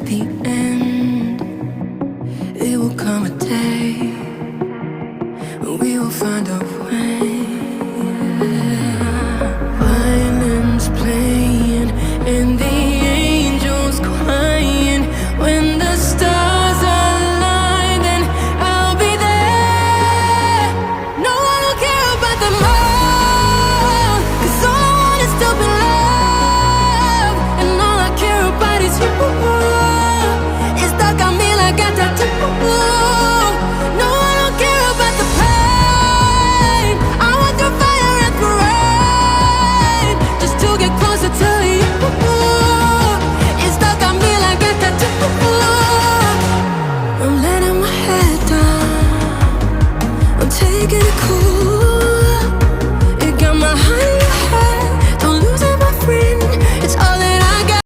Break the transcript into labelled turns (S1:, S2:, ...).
S1: the end. It will come a day when we will find a way. Violins playing and the angels crying. When the stars align, then I'll be there. No, I don't care about the moon, 'cause all I want is to be loved, and all I care about is you. It's stuck on me like a tattoo. No, I don't care about the pain. I want the fire and the rain, just to get closer to you. It's stuck on me like a tattoo. I'm letting my head down, I'm taking it cool.